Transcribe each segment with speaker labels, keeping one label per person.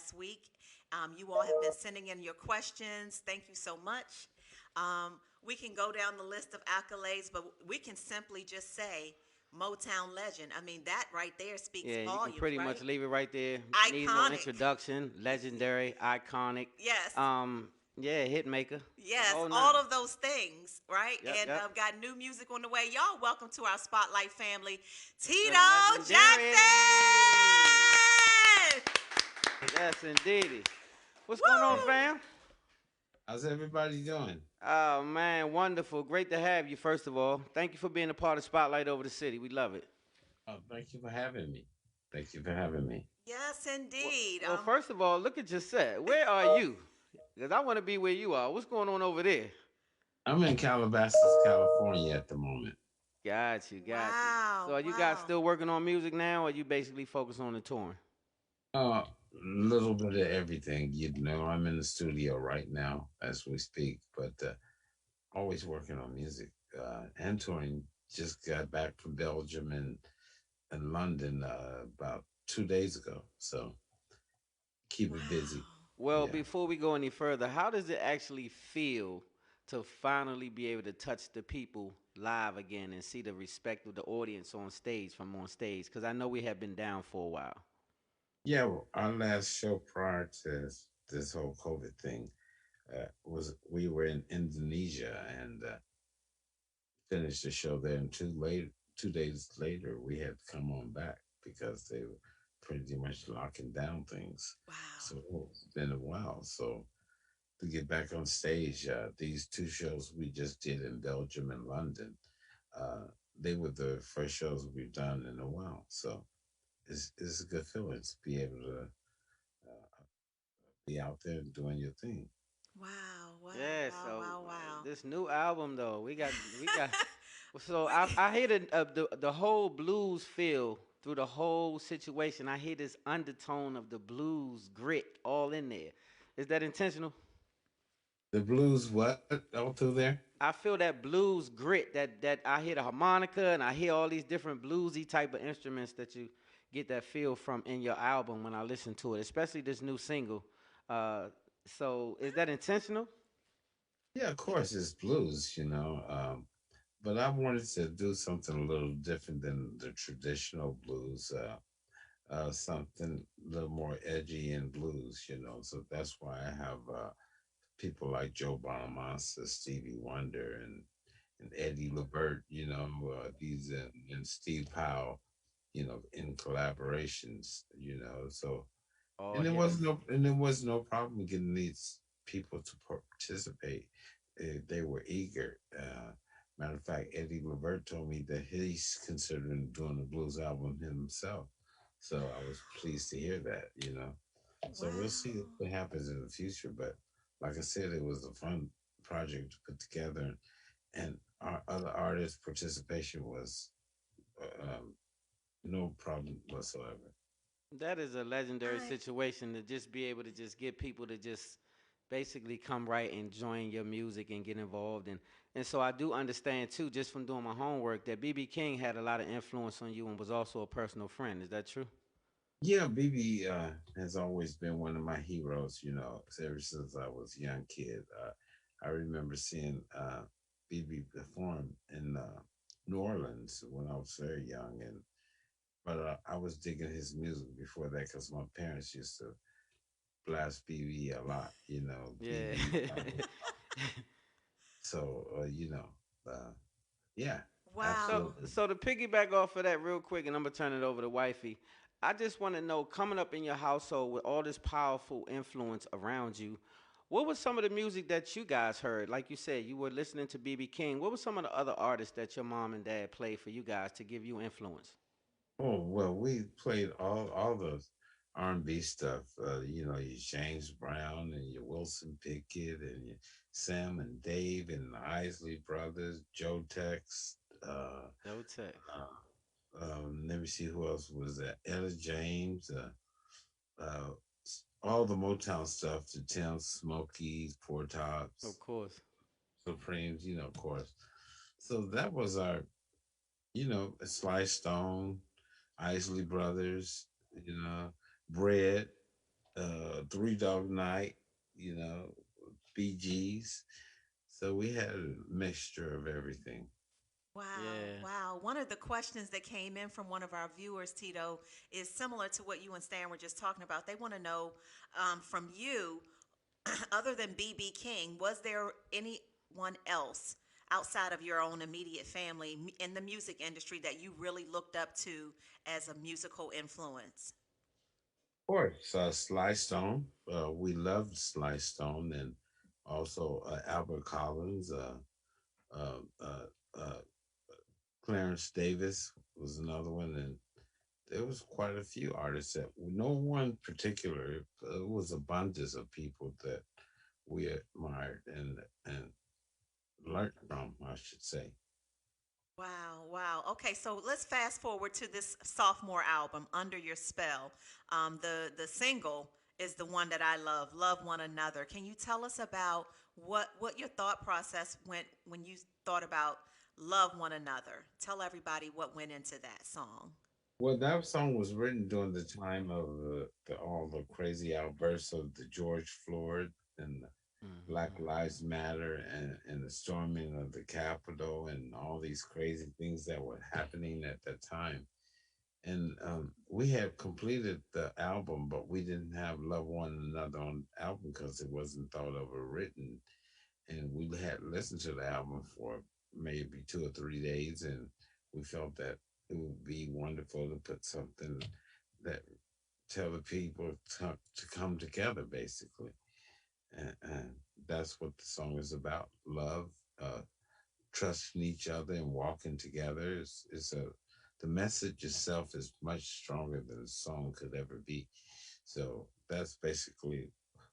Speaker 1: last week. You all have been sending in your questions. Thank you so much. We can go down the list of accolades, but we can simply just say Motown legend. I mean, that right there speaks
Speaker 2: Yeah, you can
Speaker 1: volumes,
Speaker 2: pretty much
Speaker 1: right?
Speaker 2: leave it right there. Need no
Speaker 1: Iconic.
Speaker 2: introduction. Legendary, iconic.
Speaker 1: Yes.
Speaker 2: Yeah, hit maker. The
Speaker 1: Yes,
Speaker 2: whole
Speaker 1: all
Speaker 2: nine.
Speaker 1: of those things, right?
Speaker 2: Yep,
Speaker 1: And
Speaker 2: yep.
Speaker 1: got new music on the way. Y'all, welcome to our Spotlight family,
Speaker 2: The
Speaker 1: Tito
Speaker 2: legendary.
Speaker 1: Jackson.
Speaker 2: Yes, indeedy. What's going on,
Speaker 1: Woo!
Speaker 2: fam?
Speaker 3: How's everybody doing?
Speaker 2: Oh man, wonderful. Great to have you. First of all, thank you for being a part of Spotlight over the city. We love it.
Speaker 3: Oh, thank you for having me. Thank you for having me.
Speaker 1: Yes,
Speaker 2: Well,
Speaker 1: indeed.
Speaker 2: well, first of all, look at your set. Where are you? Because I want to be where you are. What's going on over there?
Speaker 3: I'm in Calabasas, California at the moment.
Speaker 2: Got you, got you. So
Speaker 1: Wow,
Speaker 2: are you guys
Speaker 1: wow.
Speaker 2: still working on music now, or you basically focus on the touring?
Speaker 3: A little bit of everything. I'm in the studio right now as we speak, but always working on music and touring. Just got back from Belgium and London about 2 days ago. So keep it busy.
Speaker 1: Wow.
Speaker 2: Well,
Speaker 3: Yeah.
Speaker 2: before we go any further, how does it actually feel to finally be able to touch the people live again and see the respect of the audience on stage from on stage? Because I know we have been down for a while.
Speaker 3: Yeah, well, our last show prior to this whole COVID thing was we were in Indonesia and finished the show there. And 2 days later, we had to come on back because they were pretty much locking down things.
Speaker 1: Wow.
Speaker 3: So it's been a while. So to get back on stage, these two shows we just did in Belgium and London, uh, they were the first shows we've done in a while. So it's a good feeling to be able to be out there doing your thing.
Speaker 1: Wow, wow,
Speaker 2: Yeah.
Speaker 1: wow,
Speaker 2: So
Speaker 1: wow, wow.
Speaker 2: this new album though, we got. So
Speaker 1: we,
Speaker 2: I hear the whole blues feel through the whole situation. I hear this undertone of the blues grit all in there. Is that intentional?
Speaker 3: The blues, what all through there?
Speaker 2: I feel that blues grit that I hear the harmonica and I hear all these different bluesy type of instruments that you get that feel from in your album when I listen to it, especially this new single. Uh, so is that intentional?
Speaker 3: Yeah, of course, it's blues, but I wanted to do something a little different than the traditional blues, something a little more edgy in blues, So that's why I have people like Joe Bonamassa, Stevie Wonder, and Eddie Levert, these and Steve Powell, in collaborations, So
Speaker 2: All
Speaker 3: and
Speaker 2: hitters.
Speaker 3: there was no problem getting these people to participate. They were eager. Matter of fact, Eddie Levert told me that he's considering doing a blues album himself. So I was pleased to hear that. So we'll see
Speaker 1: wow.
Speaker 3: what happens in the future. But like I said, it was a fun project to put together, and our other artists' participation was no problem whatsoever.
Speaker 2: That is a legendary
Speaker 1: I
Speaker 2: situation to just be able to just get people to just basically come right and join your music and get involved and so I do understand too just from doing my homework that BB King had a lot of influence on you and was also a personal friend. Is that true?
Speaker 3: Yeah, BB has always been one of my heroes, ever since I was a young kid. I remember seeing BB perform in New Orleans when I was very young, but I was digging his music before that because my parents used to blast BB a lot,
Speaker 2: Yeah.
Speaker 3: BB. So, uh, yeah,
Speaker 2: So,
Speaker 1: wow.
Speaker 3: absolutely.
Speaker 2: so to piggyback off of that real quick, and I'm gonna turn it over to wifey. I just want to know, coming up in your household with all this powerful influence around you, what was some of the music that you guys heard? Like you said, you were listening to BB King. What was some of the other artists that your mom and dad played for you guys to give you influence?
Speaker 3: Oh well, we played all the R&B stuff. Your James Brown and your Wilson Pickett and your Sam and Dave and the Isley Brothers, Joe Tex.
Speaker 2: No tech.
Speaker 3: Let me see who else was that. Ella James. Uh, all the Motown stuff. The Thames Smokies, Four
Speaker 2: Of
Speaker 3: Tops,
Speaker 2: course.
Speaker 3: Supremes. Of course. So that was our Sly Stone, Isley Brothers, Bread, Three Dog Night, you know, Bee Gees. So we had a mixture of everything.
Speaker 1: Wow,
Speaker 2: Yeah.
Speaker 1: wow. One of the questions that came in from one of our viewers, Tito, is similar to what you and Stan were just talking about. They want to know from you, other than BB King, was there anyone else outside of your own immediate family in the music industry that you really looked up to as a musical influence?
Speaker 3: Of course, Sly Stone. We loved Sly Stone, and also Albert Collins. Uh, uh, uh, Clarence Davis was another one, and there was quite a few artists that no one particular. It was abundance of people that we admired and learned from, I should say.
Speaker 1: Wow, wow. Okay, so let's fast forward to this sophomore album, Under Your Spell. The single is the one that I love, Love One Another. Can you tell us about what your thought process went when you thought about Love One Another? Tell everybody what went into that song.
Speaker 3: Well, that song was written during the time of all the crazy outbursts of the George Floyd and Black
Speaker 2: Hmm.
Speaker 3: Lives Matter and the storming of the Capitol and all these crazy things that were happening at that time. And we had completed the album, but we didn't have Love One Another on the album because it wasn't thought of or written. And we had listened to the album for maybe 2 or 3 days, and we felt that it would be wonderful to put something that tell the people to come together, basically. And that's what the song is about: love, uh, trusting each other, and walking together. Is a The message itself is much stronger than the song could ever be. So that's basically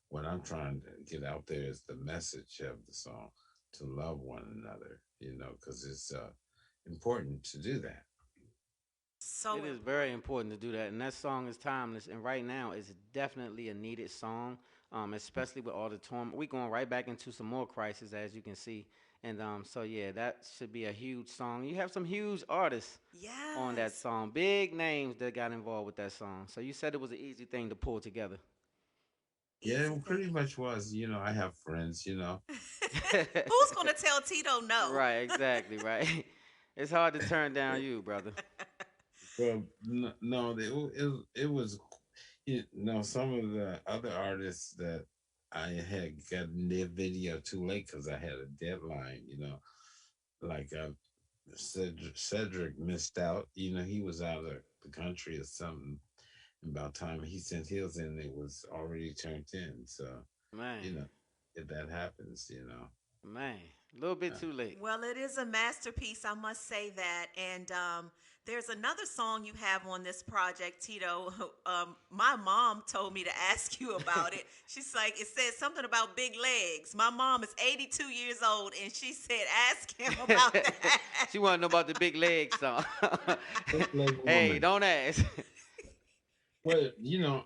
Speaker 3: what I'm trying to get out there is the message of the song to love one another, because it's important to do that.
Speaker 1: So
Speaker 2: It is very
Speaker 1: important.
Speaker 2: important to do that, and that song is timeless. And right now, it's definitely a needed song, especially with all the torment. We going right back into some more crisis, as you can see. And so yeah, that should be a huge song. You have some huge artists on that
Speaker 1: Yes.
Speaker 2: song, big names that got involved with that song. So you said it was an easy thing to pull together.
Speaker 3: Yeah,
Speaker 1: Easy
Speaker 3: it pretty
Speaker 1: thing.
Speaker 3: much was. I have friends.
Speaker 1: Who's going to tell Tito no?
Speaker 2: Right, exactly, right. It's hard to turn down you, brother.
Speaker 3: Well, no, it was, some of the other artists that I had gotten their video too late because I had a deadline, like Cedric missed out. He was out of the country or something. And by the time he sent his in, it was already turned in. So,
Speaker 2: Man,
Speaker 3: you know, if that happens.
Speaker 2: man, a little bit
Speaker 3: Uh,
Speaker 2: too late.
Speaker 1: Well, it is a masterpiece, I must say that. And there's another song you have on this project, Tito. My mom told me to ask you about it. She's like, it said something about big legs. My mom is 82 years old, and she said, ask him about that.
Speaker 2: She want to know about the big leg song.
Speaker 3: Big Leg
Speaker 2: Hey,
Speaker 3: Woman.
Speaker 2: don't ask.
Speaker 3: Well,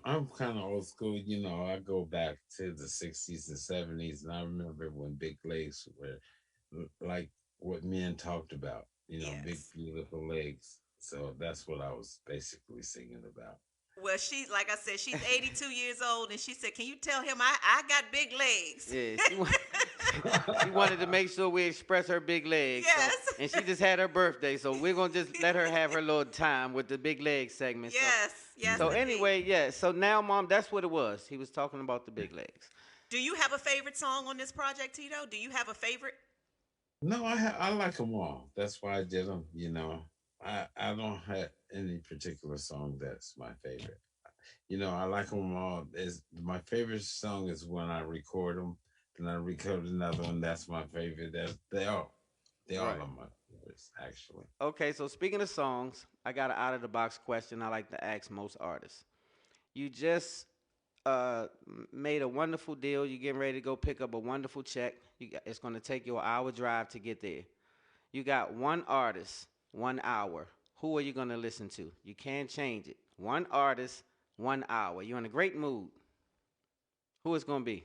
Speaker 3: I'm kind of old school. I go back to the 60s and 70s, and I remember when big legs were like what men talked about, big,
Speaker 1: Yes.
Speaker 3: beautiful legs. So that's what I was basically singing about.
Speaker 1: Well, like I said, she's 82 years old, and she said, can you tell him I got big legs?
Speaker 2: Yeah, she wanted to make sure we express her big legs. So,
Speaker 1: Yes.
Speaker 2: and she just had her birthday, so we're gonna just let her have her little time with the big leg segment. So,
Speaker 1: Yes. Yes,
Speaker 2: so
Speaker 3: Mhm.
Speaker 1: indeed.
Speaker 2: anyway, yeah. So now, mom, that's what it was. He was talking about the big legs.
Speaker 1: Do you have a favorite song on this project, Tito? Do you have a favorite?
Speaker 3: No, I like them all. That's why I did them. I don't have any particular song that's my favorite. I like them all. Is my favorite song is when I record them, then I record another one. That's my favorite. They all
Speaker 2: Right.
Speaker 3: are my favorites actually.
Speaker 2: Okay. So speaking of songs, I got an out of the box question I like to ask most artists. You just made a wonderful deal. You're getting ready to go pick up a wonderful check. It's going to take you an hour drive to get there. You got one artist, 1 hour. Who are you going to listen to? You can't change it. One artist, 1 hour. You're in a great mood. Who is going to be?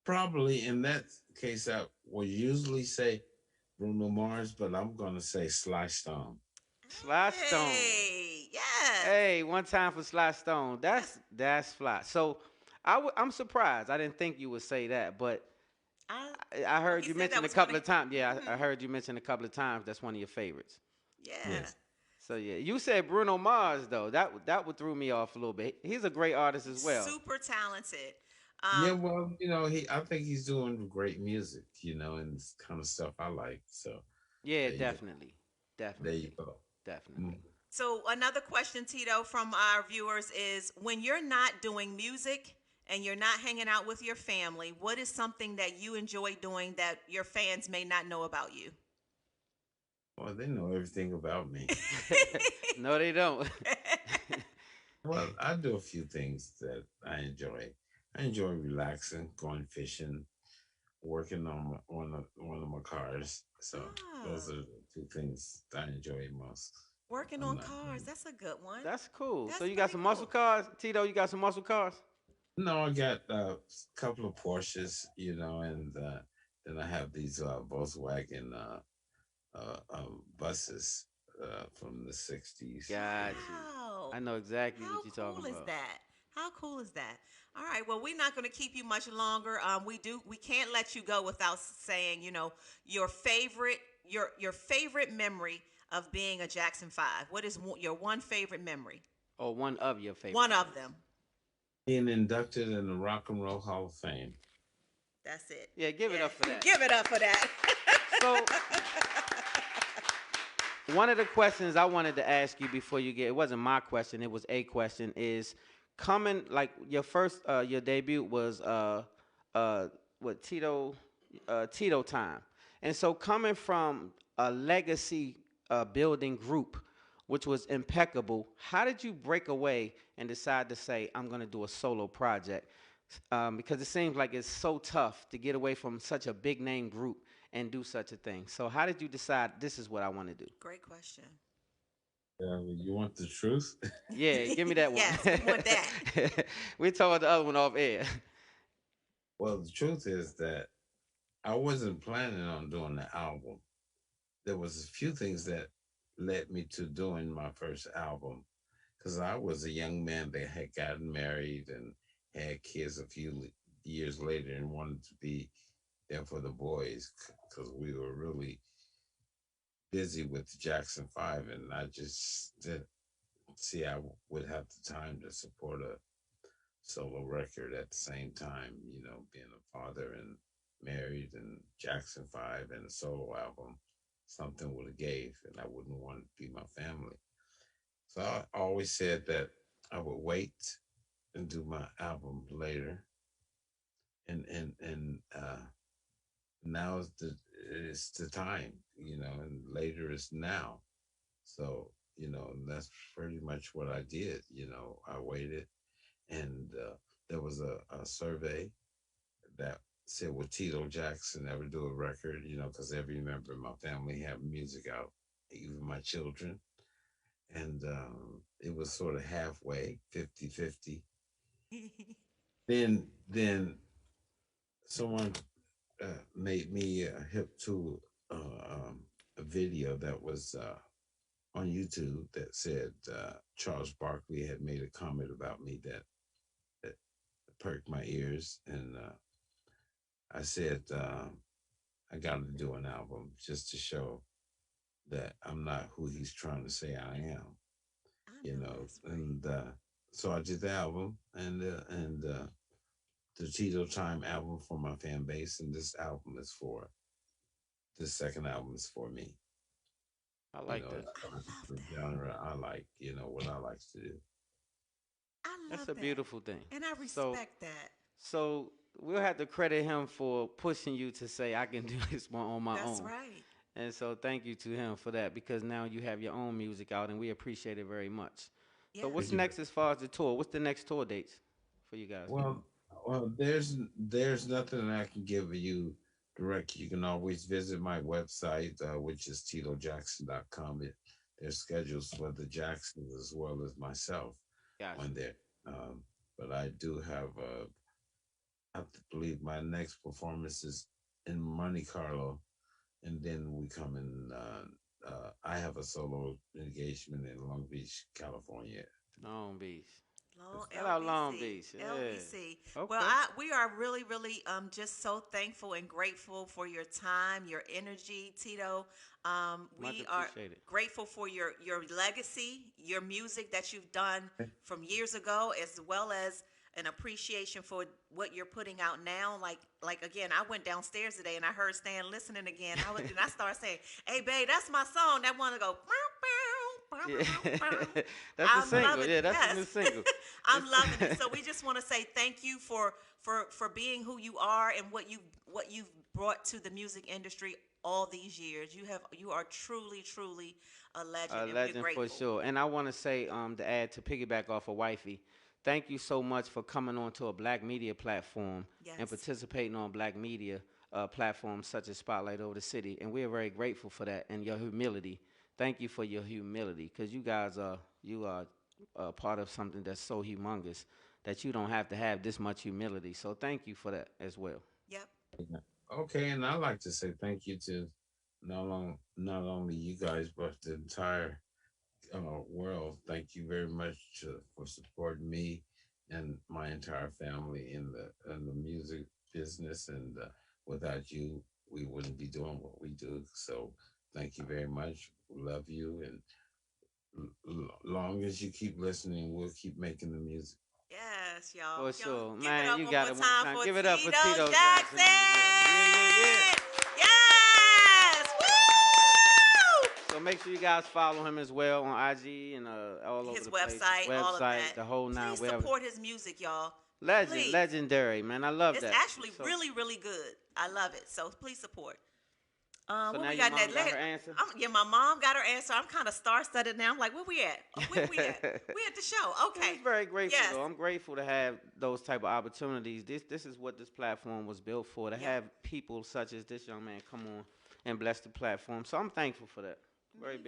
Speaker 3: Probably in that case, I would usually say Bruno Mars, but I'm gonna say Sly Stone.
Speaker 2: Sly Stone.
Speaker 1: Hey, yes.
Speaker 2: Hey, one time for Sly Stone.
Speaker 1: Yes.
Speaker 2: That's fly. So I'm surprised. I didn't think you would say that, but
Speaker 1: I,
Speaker 2: I heard
Speaker 1: he
Speaker 2: you
Speaker 1: said that
Speaker 2: mention a
Speaker 1: was one
Speaker 2: couple
Speaker 1: of,
Speaker 2: of times. Yeah, I
Speaker 1: hmm
Speaker 2: heard you mention a couple of times. That's one of your favorites.
Speaker 1: yeah.
Speaker 3: Yes.
Speaker 2: So yeah, you said Bruno Mars though. That would threw me off a little bit. He's a great artist as well.
Speaker 1: Super talented.
Speaker 3: Yeah,
Speaker 1: Um,
Speaker 3: well, I think he's doing great music, and it's kind of stuff I like. So
Speaker 2: Yeah,
Speaker 3: there you
Speaker 2: definitely,
Speaker 3: there you
Speaker 2: definitely,
Speaker 3: go. Mm.
Speaker 2: definitely.
Speaker 1: so another question, Tito, from our viewers is when you're not doing music and you're not hanging out with your family, what is something that you enjoy doing that your fans may not know about you?
Speaker 3: Well, they know everything about me.
Speaker 2: No, they don't.
Speaker 3: Well, I do a few things that I enjoy. I enjoy relaxing, going fishing, working on one of my cars. So those
Speaker 1: Oh,
Speaker 3: are the two things I enjoy most.
Speaker 1: working
Speaker 3: I'm
Speaker 1: on
Speaker 3: not
Speaker 1: cars.
Speaker 3: doing.
Speaker 1: That's a good one.
Speaker 2: That's cool. So
Speaker 1: That's
Speaker 2: you got
Speaker 1: pretty
Speaker 2: some muscle
Speaker 1: cool.
Speaker 2: cars, Tito? You got some muscle cars?
Speaker 3: No, I got a couple of Porsches, and then I have these Volkswagen buses from the '60s.
Speaker 2: Got you.
Speaker 1: Wow.
Speaker 2: I know exactly
Speaker 1: How
Speaker 2: what you're talking
Speaker 1: cool is
Speaker 2: about.
Speaker 1: that? How cool is that? All right. Well, we're not going to keep you much longer. We can't let you go without saying, your favorite, your favorite memory of being a Jackson Five. What is your one favorite memory?
Speaker 2: Oh, one of your favorite
Speaker 1: One of
Speaker 2: memories.
Speaker 1: them.
Speaker 3: Being inducted in the Rock and Roll Hall of Fame.
Speaker 1: That's it.
Speaker 2: Yeah, give it up for
Speaker 1: Yeah.
Speaker 2: that.
Speaker 1: Give it up for that.
Speaker 2: So one of the questions I wanted to ask you before you get it wasn't my question, it was a question is coming like your first your debut was uh what Tito time. And so coming from a legacy building group which was impeccable, how did you break away and decide to say I'm going to do a solo project? Because it seems like it's so tough to get away from such a big name group and do such a thing. So how did you decide this is what I want to do?
Speaker 1: Great question.
Speaker 3: You want the truth?
Speaker 2: Yeah, give me that one.
Speaker 1: Yes, we want that.
Speaker 2: We told the other one off air.
Speaker 3: Well, the truth is that I wasn't planning on doing the album. There was a few things that led me to doing my first album because I was a young man that had gotten married and had kids a few years later and wanted to be there for the boys because we were really busy with the Jackson Five, and I just didn't see I would have the time to support a solo record at the same time. Being a father and married, and Jackson Five and a solo album, something would have gave, and I wouldn't want it to be my family. So I always said that I would wait and do my album later, and now is the time, and later is now. So that's pretty much what I did. I waited, and there was a survey that said, "Would Tito Jackson ever do a record?" Because every member of my family have music out, even my children, and it was sort of halfway, 50-50. Then someone made me hip to a video that was on YouTube that said Charles Barkley had made a comment about me that perked my ears, and I said I got to do an album just to show that I'm not who he's trying to say I am,
Speaker 1: I know that's right.
Speaker 3: and so I did the album and the Tito Time album for my fan base, and this second album is for me.
Speaker 2: I like that.
Speaker 3: It's
Speaker 1: I
Speaker 3: kind of
Speaker 1: love
Speaker 3: the
Speaker 1: that.
Speaker 3: genre I like, what I like to do.
Speaker 1: I
Speaker 2: That's
Speaker 1: love
Speaker 2: a
Speaker 1: that.
Speaker 2: beautiful thing.
Speaker 1: And I
Speaker 2: So
Speaker 1: respect that.
Speaker 2: so we'll have to credit him for pushing you to say I can do this one on my
Speaker 1: That's
Speaker 2: own.
Speaker 1: right.
Speaker 2: And so thank you to him for that because now you have your own music out and we appreciate it very much. So what's
Speaker 1: Yes.
Speaker 3: Thank you.
Speaker 2: next as far as the tour? What's the next tour dates for you guys?
Speaker 3: Well, there's nothing I can give you direct. You can always visit my website, which is titojackson.com. There's schedules for the Jacksons as well as myself
Speaker 2: Gotcha.
Speaker 3: on there. Um, but I do have, I have to believe my next performance is in Monte Carlo, and then we come in. I have a solo engagement in Long Beach, California.
Speaker 2: Long Beach.
Speaker 1: Long
Speaker 2: Shout out Long
Speaker 1: LBC,
Speaker 2: Beach. Yeah.
Speaker 1: LBC. Well,
Speaker 2: Okay.
Speaker 1: we are really, really just so thankful and grateful for your time, your energy, Tito.
Speaker 2: Much
Speaker 1: We are
Speaker 2: appreciated.
Speaker 1: grateful for your legacy, your music that you've done from years ago, as well as an appreciation for what you're putting out now. Like again, I went downstairs today and I heard Stan listening again. And I started saying, "Hey, babe, that's my song." That one to go.
Speaker 2: Yeah. That's the
Speaker 1: I'm
Speaker 2: single.
Speaker 1: loving
Speaker 2: Yeah,
Speaker 1: it.
Speaker 2: that's the
Speaker 1: Yes,
Speaker 2: new single.
Speaker 1: I'm loving it.
Speaker 2: It's
Speaker 1: So we just want to say thank you for being who you are and what you've brought to the music industry all these years. You are truly a legend,
Speaker 2: a
Speaker 1: and we're
Speaker 2: legend for
Speaker 1: grateful.
Speaker 2: sure. And I want to say, to add to piggyback off of Wifey, thank you so much for coming onto a black media platform and
Speaker 1: Yes.
Speaker 2: participating on black media platforms such as Spotlight Over the City. And we are very grateful for that and your humility. Thank you for your humility, because you are part of something that's so humongous that you don't have to have this much humility. So thank you for that as well.
Speaker 1: Yep.
Speaker 3: Yeah. Okay, and I'd like to say thank you to not only you guys but the entire world. Thank you very much for supporting me and my entire family in the music business. And without you, we wouldn't be doing what we do. So thank you very much. Love you, and long as you keep listening, we'll keep making the music.
Speaker 1: Yes, y'all.
Speaker 2: For
Speaker 1: Y'all
Speaker 2: sure,
Speaker 1: give it
Speaker 2: man.
Speaker 1: up
Speaker 2: You
Speaker 1: one
Speaker 2: got
Speaker 1: more
Speaker 2: it one
Speaker 1: time
Speaker 2: time.
Speaker 1: for
Speaker 2: Give it up for
Speaker 1: Tito
Speaker 2: Tito Jackson
Speaker 1: Jackson.
Speaker 2: in the building. Yeah, yeah, yeah.
Speaker 1: Yes. Woo!
Speaker 2: So make sure you guys follow him as well on IG and all over
Speaker 1: His
Speaker 2: the place.
Speaker 1: website, all of
Speaker 2: Website,
Speaker 1: that.
Speaker 2: the whole nine,
Speaker 1: Please
Speaker 2: wherever.
Speaker 1: support his music, y'all.
Speaker 2: Legend,
Speaker 1: Please.
Speaker 2: legendary, man. I love
Speaker 1: It's
Speaker 2: that.
Speaker 1: actually
Speaker 2: So,
Speaker 1: really good. I love it. So please support.
Speaker 2: so
Speaker 1: What
Speaker 2: now
Speaker 1: we
Speaker 2: your
Speaker 1: got
Speaker 2: mom
Speaker 1: next?
Speaker 2: got her answer.
Speaker 1: Yeah, my mom got her answer. I'm kind of star-studded now. I'm like, where we at? Where we at? We at the show.
Speaker 2: I'm
Speaker 1: Okay.
Speaker 2: just very grateful
Speaker 1: Yes.
Speaker 2: though. I'm grateful to have those type of opportunities. This is what this platform was built for. To
Speaker 1: Yep.
Speaker 2: have people such as this young man come on and bless the platform. So I'm thankful for that. Very
Speaker 1: Me
Speaker 2: big.